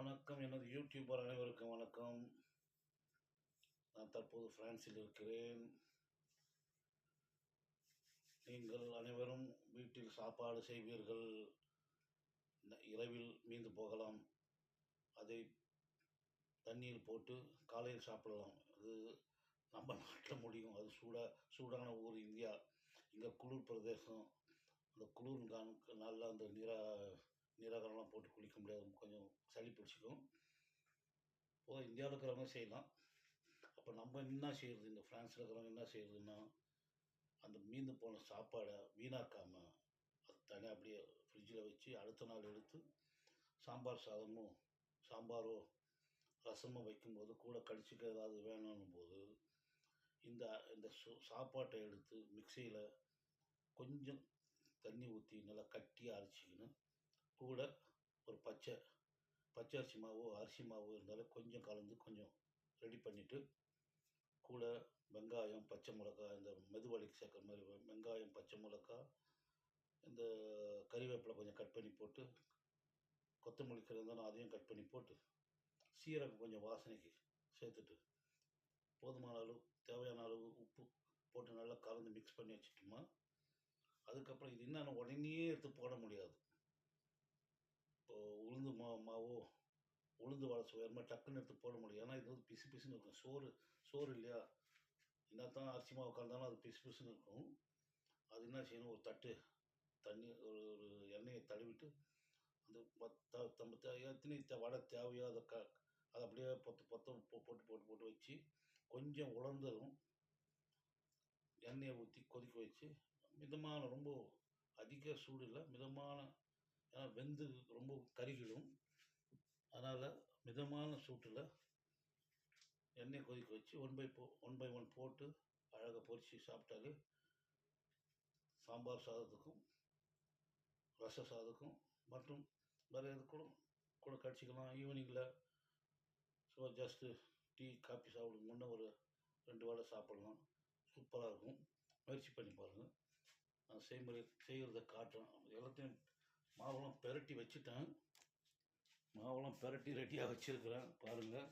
வணக்கம். எனது யூடியூபர் அனைவருக்கும் வணக்கம். நான் தற்போது பிரான்சில் இருக்கிறேன். நீங்கள் அனைவரும் வீட்டில் சாப்பாடு செய்வீர்கள். இரவில் மீந்து போகலாம். அதை தண்ணீர் போட்டு காலையில் சாப்பிடலாம். அது நம்ம நாட்டில் முடியும். அது சூடான ஊர் இந்தியா. இங்கே குளிர் பிரதேசம். அந்த குளிர் நல்லா அந்த நீராகாரம்லாம் போட்டு குளிக்க முடியாது. கொஞ்சம் சளி பிடிச்சிக்கும். இந்தியாவில் இருக்கிறவங்க செய்யலாம். அப்போ நம்ம என்ன செய்கிறது, இந்த ஃப்ரான்ஸில் இருக்கிறவங்க என்ன செய்கிறதுன்னா, அந்த மீந்து போன சாப்பாடை வீணாக்காமல் அது தனியாக அப்படியே ஃப்ரிட்ஜில் வச்சு அடுத்த நாள் எடுத்து சாம்பாரோ ரசமோ வைக்கும்போது கூட கடிச்சிக்க ஏதாவது வேணும்னும் போது இந்த இந்த சாப்பாட்டை எடுத்து மிக்சியில் கொஞ்சம் தண்ணி ஊற்றி நல்லா கட்டியாக அரைச்சிக்கணும். கூட ஒரு பச்சை அரிசி மாவோ அரிசி மாவோ இருந்தாலும் கொஞ்சம் கலந்து கொஞ்சம் ரெடி பண்ணிவிட்டு, கூட வெங்காயம், பச்சை மிளகாய், இந்த மெதுவடைக்கு சேர்க்குற மாதிரி வெங்காயம், பச்சை மிளகாய், இந்த கறிவேப்பிலை கொஞ்சம் கட் பண்ணி போட்டு, கொத்தமல்லி இருந்தாலும் அதையும் கட் பண்ணி போட்டு, சீரகம் கொஞ்சம் வாசனைக்கு சேர்த்துட்டு, போதுமான அளவு தேவையான அளவு உப்பு போட்டு நல்லா கலந்து மிக்ஸ் பண்ணி வச்சுட்டோமா, அதுக்கப்புறம் இது என்னென்ன உடனே எடுத்து போட முடியாது. இப்போது உளுந்து மாவோ உளுந்து வளர்ச்சி வேறு டக்குன்னு எடுத்து போட முடியும். ஏன்னா இது வந்து பிசு பிசுன்னு இருக்கும். சோறு இல்லையா, என்னத்தான் அரிசி மாவு கலந்தாலும் அது பிசு பிசுன்னு இருக்கும். அது என்ன செய்யணும், ஒரு தட்டு தண்ணி ஒரு எண்ணெயை தடவிட்டு அந்த நம்ம எத்தனை வடை தேவையோ அதை அப்படியே போட்டு வச்சு கொஞ்சம் உலர்ந்ததும் எண்ணெயை ஊற்றி கொதிக்க வச்சு மிதமான, ரொம்ப அதிக சூடு இல்லை, மிதமான, ஏன்னா வெந்து ரொம்ப கருகிடும். அதனால் மிதமான சூட்டில் எண்ணெய் கொதிக்க வச்சு ஒன் பை ஒன் போட்டு அழகாக பொரித்து சாப்பிட்டாலே சாம்பார் சாதத்துக்கும் ரச சாதத்துக்கும் மற்றும் வேறு எதுக்கும் கூட கடிச்சிக்கலாம். ஈவினிங்கில் ஜஸ்ட்டு டீ காஃபி சாப்பிடும் முன்னே ஒரு 2 வடை சாப்பிட்லாம். சூப்பராக இருக்கும். முயற்சி பண்ணி பாருங்கள். நான் செய்கிறத காட்டுறேன். எல்லாத்தையும் மாவெல்லாம் பெரட்டி வச்சுட்டேன். மாவெல்லாம் பெரட்டி ரெடியாக வச்சுருக்கிறேன். பாருங்கள்.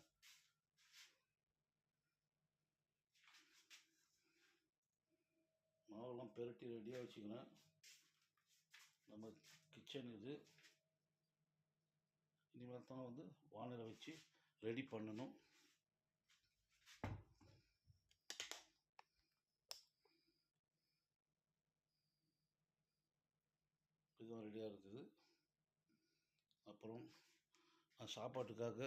மாவெல்லாம் பெரட்டி ரெடியாக வச்சுக்கிறேன். நம்ம கிச்சன் இது. இனிமேல் தான் வந்து வானலை வச்சு ரெடி பண்ணணும். இதுவும் ரெடியாக இருக்குது. அப்புறம் சாப்பாட்டுக்காக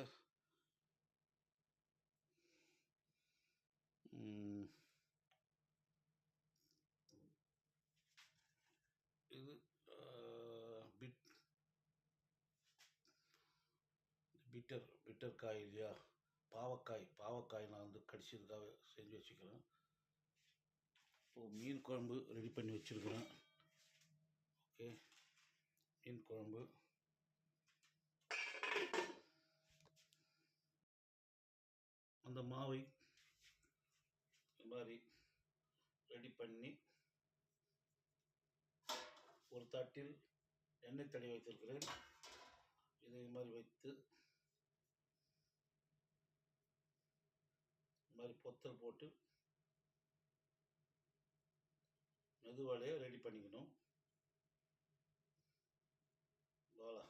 இது பிட்டர் காய் இல்லையா, பாவக்காய் நான் வந்து கடிச்சதுக்காக செஞ்சு வச்சுக்கிறேன். இப்போது மீன் குழம்பு ரெடி பண்ணி வச்சுருக்கிறேன். ஓகே, மீன் குழம்பு. அந்த மாவை இது மாதிரி ரெடி பண்ணி ஒரு தட்டில் எண்ணெய் தடவி வைத்திருக்கிறேன். இதை மாதிரி வைத்து இந்த மாதிரி பொத்தல் போட்டு மெதுவாடையை ரெடி பண்ணிக்கணும். வாழை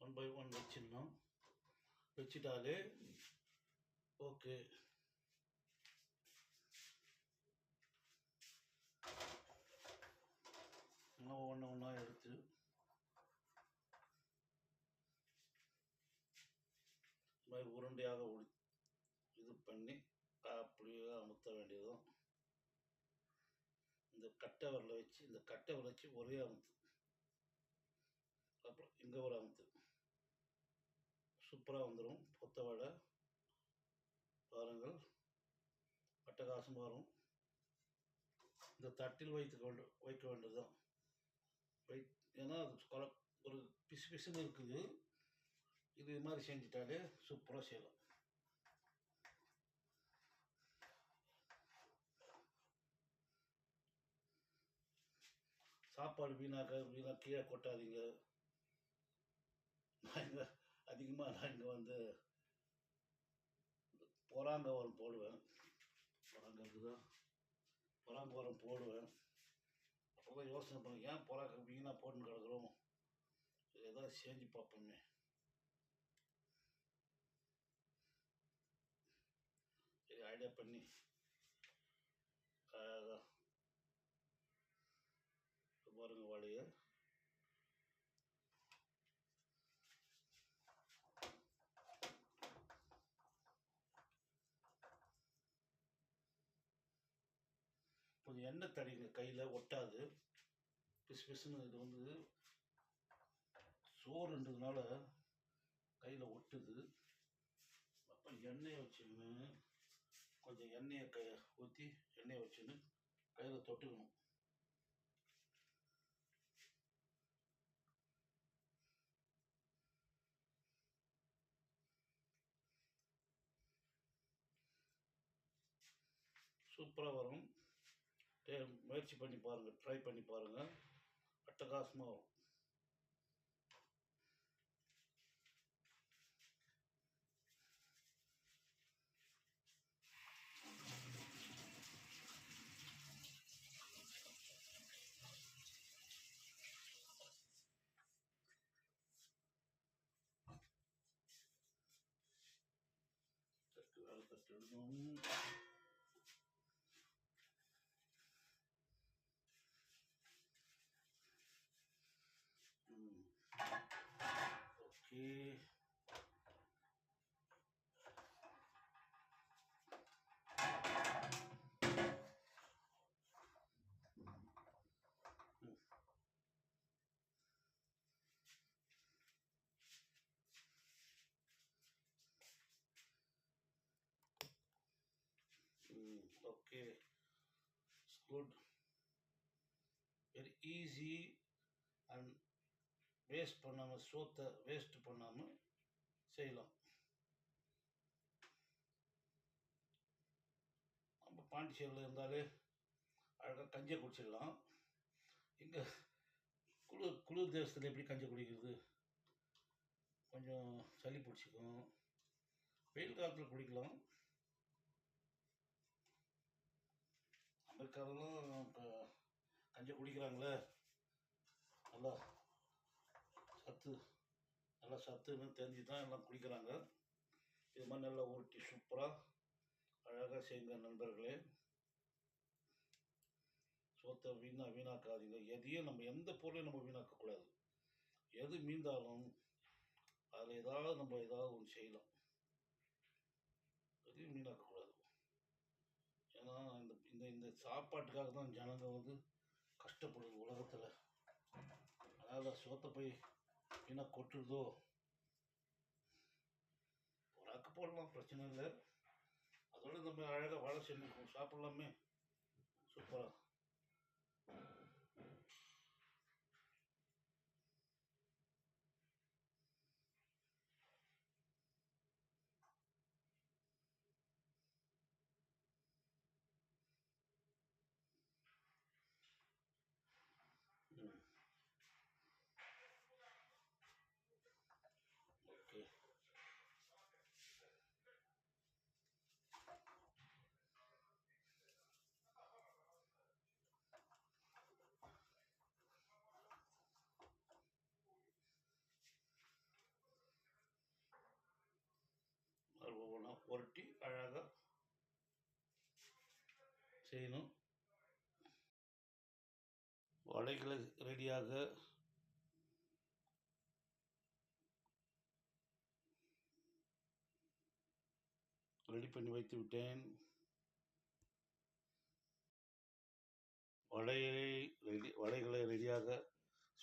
1 பை 1 வச்சிடணும். வச்சுட்டாலே ஓகே. ஒன்றா எடுத்து இது மாதிரி உருண்டையாக இது பண்ணி அப்படியே அமுத்த வேண்டியதும். இந்த கட்டை விரலை வச்சு ஒரே அமுத்து, அப்புறம் இங்கே ஒரு அமுத்து, சூப்பராக வந்துடும் பொத்த வடை. பாருங்கள், அட்டகாசமாக வரும். இந்த தட்டில் வைக்க வேண்டியதுதான். ஏன்னா அது ஒரு பிசு பிசுன்னு இருக்குது. இது மாதிரி செஞ்சுட்டாலே சூப்பராக செய்யலாம். சாப்பாடு வீணாக கீழே கொட்டாதீங்க. நான் இங்கே அதிகமாக நான் இங்கே வந்து பொறாங்கவரம் போடுவேன். பொறாங்க இருக்குதா, பொறாங்கவரம் போடுவேன். அப்போ தான் யோசனை பண்ணுவேன், ஏன் பொறாங்க வீணாக போட்டுன்னு கிடக்குறோம், ஏதாவது செஞ்சு பார்ப்போமே. சரி, ஐடியா பண்ணி பாருங்க வாழையை. கொஞ்சம் எண்ணெய் தடிங்க, கையில் ஒட்டாது, பிசு பிசுன்னு. இது வந்து சோறுன்றதுனால கையில் ஒட்டுது. அப்போ எண்ணெயை வச்சுன்னு கொஞ்சம் எண்ணெயை ஊற்றி எண்ணெயை வச்சுன்னு கையில் தொட்டுக்கணும். சூப்பராக வரும். முயற்சி பண்ணி பாருங்கள், ட்ரை பண்ணி பாருங்கள், அட்டகாசமாக வரும். தட்டிடணும். Okay, okay, it's good, very easy and waste பண்ணாமல், சோத்தை வேஸ்ட் பண்ணாமல் செய்யலாம். நம்ம பாண்டிச்சேரியில் இருந்தாலே அழகாக கஞ்சியை குடிச்சிடலாம். இங்கே குளிர் தேசத்தில் எப்படி கஞ்சி குடிக்கிறது, கொஞ்சம் சளி பிடிச்சிக்கும். வெயில் காலத்தில் குடிக்கலாம். அமெரிக்காவிலும் கஞ்சி குடிக்கிறாங்களே, நல்லா சத்துன்னு தெரிஞ்சு தான் எல்லாம் குடிக்கிறாங்க. இது மாதிரி நல்லா உருட்டி சூப்பராக அழகாக செய்யுங்க நண்பர்களே. சோத்தை வீணாக்காதீங்க. எதையும் நம்ம எந்த பொருளையும் நம்ம வீணாக்கக்கூடாது. எது மீந்தாலும் அதில் ஏதாவது ஒன்று செய்யலாம், எதையும் வீணாக்கக்கூடாது. ஏன்னா இந்த இந்த சாப்பாட்டுக்காக தான் ஜனங்க வந்து கஷ்டப்படுது உலகத்தில். அதனால் சோத்தை போய் வீணாக கொட்டுறதோ, உராக்கு போடலாம், பிரச்சனை இல்லை. அதோட நம்ம அழகாக வாழை செஞ்சு சாப்பிட்லாமே, சூப்பராக. ஓகே, ஒவ்வொன்றா புரட்டி அழகாக செய்யணும். வடைகளை ரெடியாக ரெடி பண்ணி வைத்து விட்டேன். வடைகளை ரெடியாக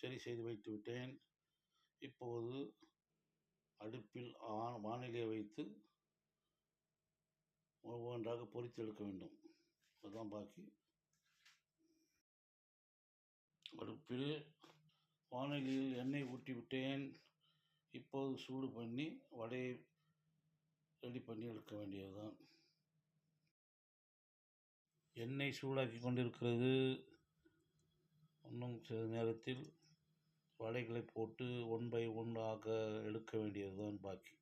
சரி செய்து வைத்து விட்டேன். இப்போது அடுப்பில் வானிலையை வைத்து ஒவ்வொன்றாக பொரித்து எடுக்க வேண்டும். அதுதான் பாக்கி. அடுப்பில் வானிலையில் எண்ணெய் ஊற்றி விட்டேன். இப்போது சூடு பண்ணி வடையை ரெடி பண்ணி எடுக்க வேண்டியதுதான். எண்ணெய் சூடாக்கி கொண்டிருக்கிறது. இன்னும் சில நேரத்தில் வடைகளை போட்டு ஒன் பை ஒன் ஆக எடுக்க வேண்டியது தான் பாக்கி.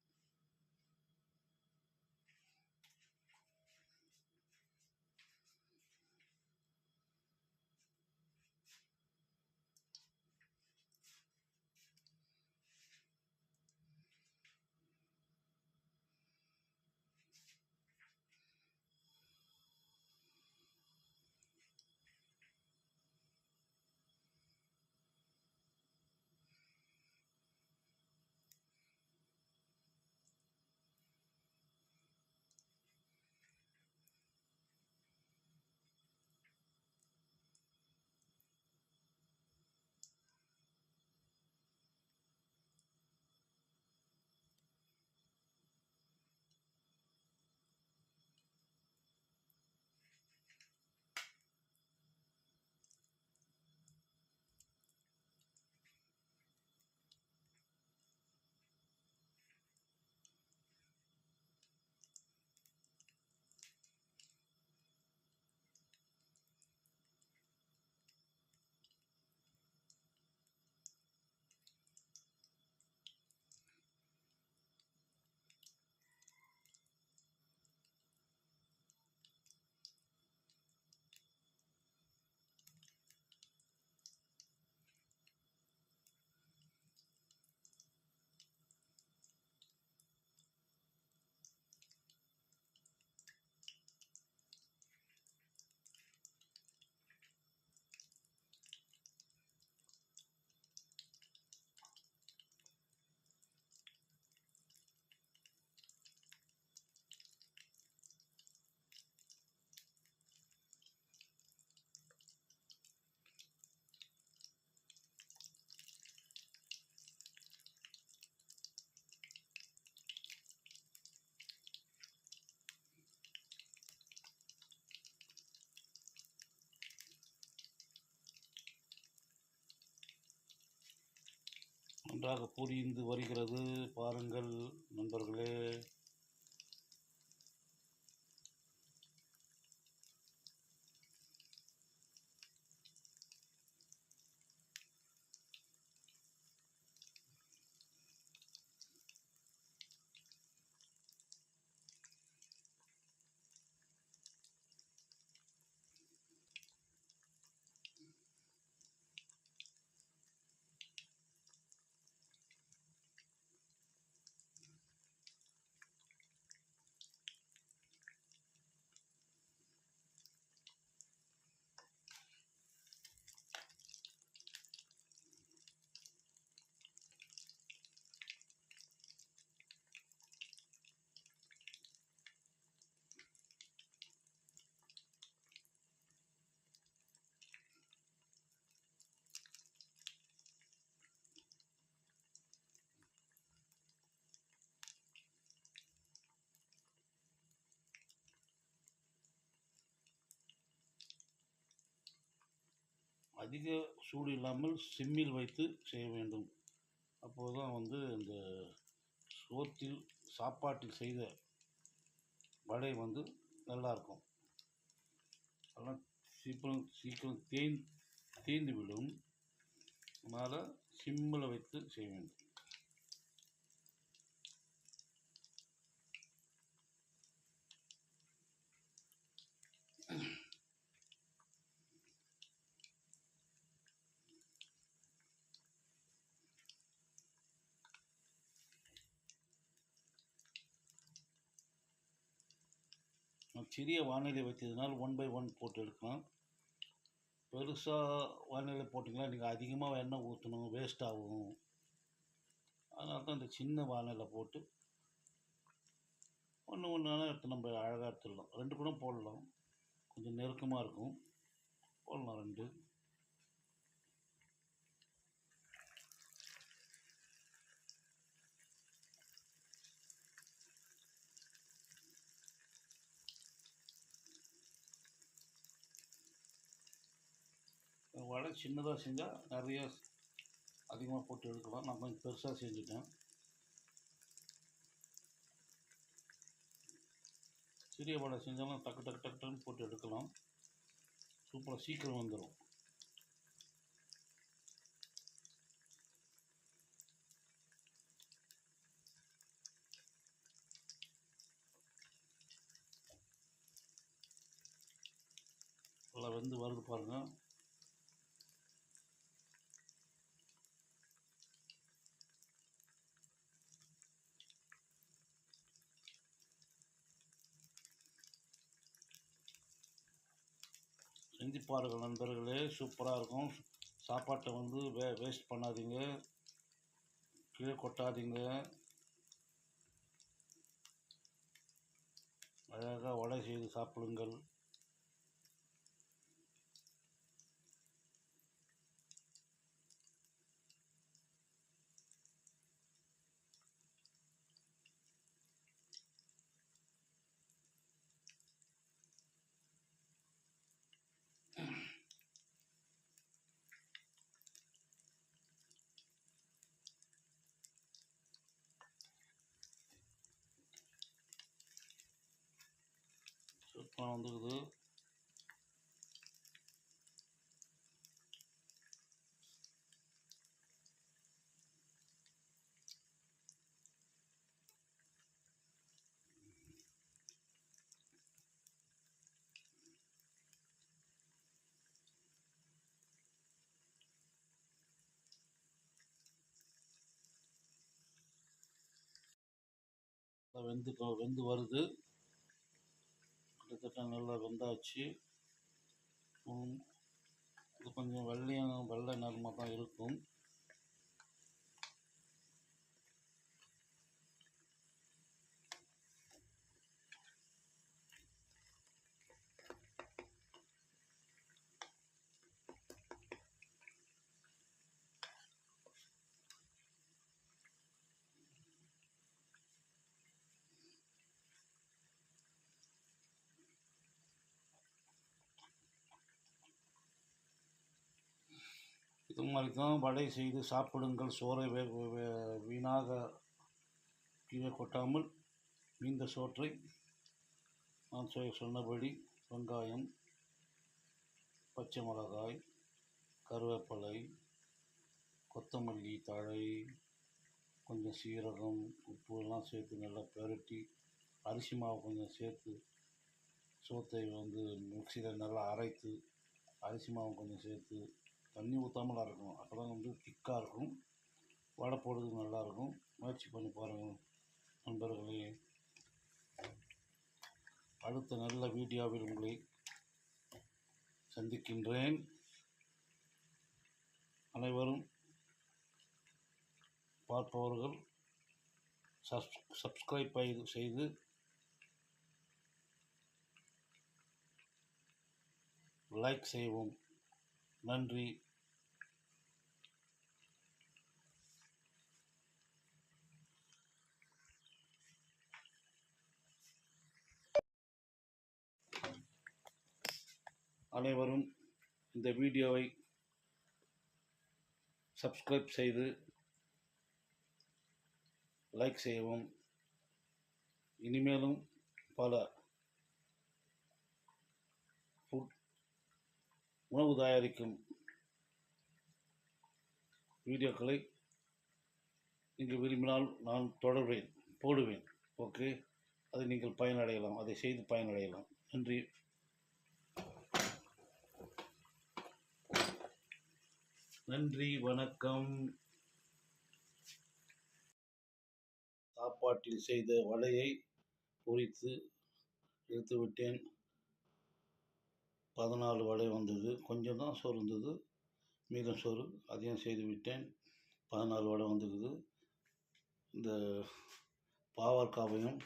நன்றாக பொரிந்து வருகிறது பாருங்கள் நண்பர்களே. அதிக சூடு இல்லாமல் சிம்மில் வைத்து செய்ய வேண்டும். அப்போது தான் இந்த சோத்தில் சாப்பாட்டில் செய்த வடை நல்லாயிருக்கும். அதெல்லாம் சீக்கிரம் சீக்கிரம் தேய்ந்து விடும். அதனால் சிம்மில் வைத்து செய்ய வேண்டும். சிறிய வானிலை வைத்ததுனால் ஒன் பை ஒன் போட்டு எடுக்கலாம். பெருசாக வானிலை போட்டிங்கன்னா நீங்கள் அதிகமாக எண்ணெய் ஊற்றணும், வேஸ்ட் ஆகும். அதனால தான் இந்த சின்ன வானிலை போட்டு ஒன்று ஒன்றான எடுத்து நம்ம அழகாக எடுத்துடலாம். 2 கூட போடலாம், கொஞ்சம் நெருக்கமாக இருக்கும், போடலாம் 2. வடை சின்னதாக செஞ்சால் நிறைய அதிகமாக போட்டு எடுக்கலாம். நான் கொஞ்சம் பெருசாக செஞ்சுட்டேன். சிறிய வடை செஞ்சாலும் டக்கு டக்கு டக்குன்னு போட்டு எடுக்கலாம். சூப்பராக சீக்கிரம் வந்துடும். வந்து வருது பாருங்கள். செஞ்சு பாருங்கள் நண்பர்களே, சூப்பராக இருக்கும். சாப்பாட்டை வந்து வேஸ்ட் பண்ணாதீங்க, கீழே கொட்டாதீங்க. அழகாக வடை செய்து சாப்பிடுங்கள். சூப்பராக வந்துக்குது. வெந்து வருது. கிட்டத்தட்ட நல்லா வெந்தாச்சு. இது கொஞ்சம் வெள்ளை நிறமாக தான் இருக்கும். இது மாதிரி தான் வடை செய்து சாப்பிடுங்கள். சோறை வீணாக கீழே கொட்டாமல் மீந்த சோற்றை நான் சொன்னபடி வெங்காயம், பச்சை மிளகாய், கருவேப்பிலை, கொத்தமல்லி தழை, கொஞ்சம் சீரகம், உப்பு எல்லாம் சேர்த்து நல்லா பெரட்டி, அரிசி மாவு கொஞ்சம் சேர்த்து சோத்தை வந்து மிக்சியில் நல்லா அரைத்து, அரிசி மாவு கொஞ்சம் சேர்த்து, தண்ணி ஊற்றாமல் அரைக்கணும். அப்போ தான் வந்து திக்காக இருக்கும், வடை போடுறதுக்கு நல்லாயிருக்கும். முயற்சி பண்ணி பாருங்கள் நண்பர்களே. அடுத்த நல்ல வீடியோவில் உங்களை சந்திக்கின்றேன். அனைவரும் பார்ப்பவர்கள் சப்ஸ்கிரைப் செய்து லைக் செய்வோம். நன்றி. அனைவரும் இந்த வீடியோவை சப்ஸ்கிரைப் செய்து லைக் செய்யவும். இனிமேலும் பல உணவு தயாரிக்கும் வீடியோக்களை நீங்கள் விரும்பினால் நான் போடுவேன். ஓகே, அதை நீங்கள் பயனடையலாம், அதை செய்து பயனடையலாம். நன்றி. நன்றி, வணக்கம். சாப்பாட்டில் செய்த வடையை பொரித்து எடுத்துவிட்டேன். 14 வடை வந்தது. கொஞ்சம் தான் சோறு இருந்தது, மீதம் சோறு அதையும் செய்து விட்டேன். 14 வடை வந்துக்குது. இந்த பாவற்காவையும்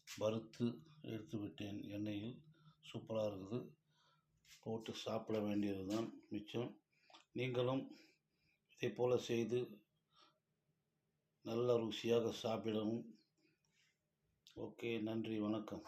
வறுத்து எடுத்து விட்டேன் எண்ணெயில். சூப்பராக இருக்குது. போட்டு சாப்பிட வேண்டியது தான் மிச்சம். நீங்களும் இதை போல் செய்து நல்ல ருசியாக சாப்பிடவும். ஓகே, நன்றி, வணக்கம்.